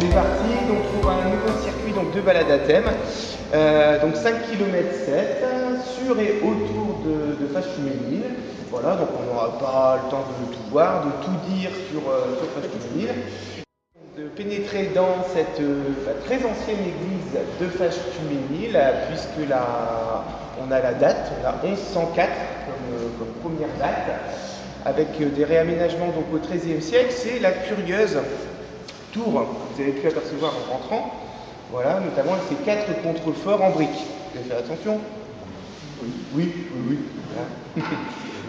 C'est parti donc pour un nouveau circuit donc de balade à thème. Donc 5 km 7 sur et autour de Faches-Tuménil. Voilà, donc on n'aura pas le temps de tout voir, de tout dire sur Faches-Tuménil. De pénétrer dans cette très ancienne église de Faches-Tuménil, puisque là, on a la date, on a 1104 comme première date, avec des réaménagements donc au XIIIe siècle. C'est la curieuse tour que vous avez pu apercevoir en rentrant, voilà, notamment avec ces 4 contreforts en briques. Vous avez fait attention? Oui. Voilà.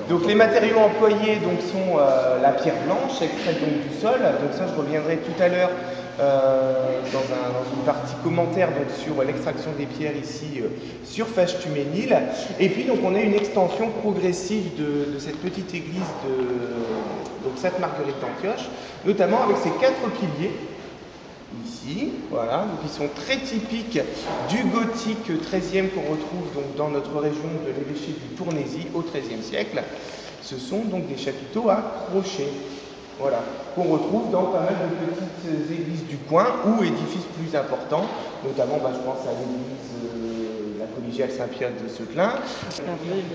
Donc les matériaux employés donc, sont la pierre blanche extraite donc, du sol. Donc ça je reviendrai tout à l'heure dans une partie commentaire donc, sur l'extraction des pierres ici sur Faches-Tuménil. Et puis donc on a une extension progressive de cette petite église de Sainte-Marguerite d'Antioche, notamment avec ces 4 piliers. Ici, voilà, donc ils sont très typiques du gothique XIIIe qu'on retrouve donc dans notre région de l'évêché du Tournaisis au XIIIe siècle. Ce sont donc des chapiteaux à crochets, voilà, qu'on retrouve dans pas mal de petites églises du coin ou édifices plus importants, notamment je pense à l'église la collégiale Saint-Pierre de Seclin.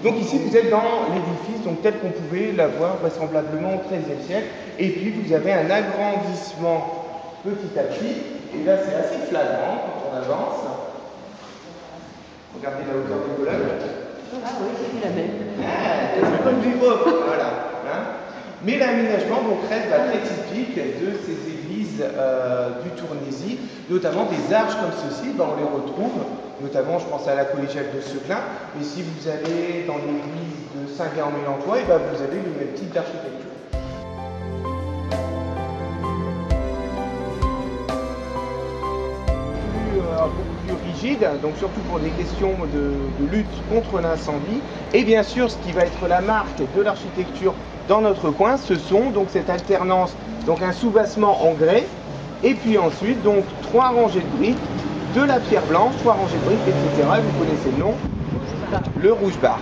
Donc ici vous êtes dans l'édifice donc tel qu'on pouvait l'avoir vraisemblablement au XIIIe siècle, et puis vous avez un agrandissement petit à petit, et là c'est assez flagrant quand on avance. Regardez la hauteur des colonnes. Ah oui, c'est la même. C'est comme du beau, voilà. Hein. Mais l'aménagement donc reste très typique de ces églises du Tournaisis, notamment des arches comme ceci, on les retrouve, notamment je pense à la collégiale de Seclin, mais si vous allez dans l'église de Saint-Guin-en-Mélantois, vous avez le même type d'architecture. Beaucoup plus rigide, donc surtout pour des questions de lutte contre l'incendie. Et bien sûr, ce qui va être la marque de l'architecture dans notre coin, ce sont donc cette alternance, donc un soubassement en grès, et puis ensuite donc 3 rangées de briques, de la pierre blanche, 3 rangées de briques, etc. Vous connaissez le nom, le rouge barre.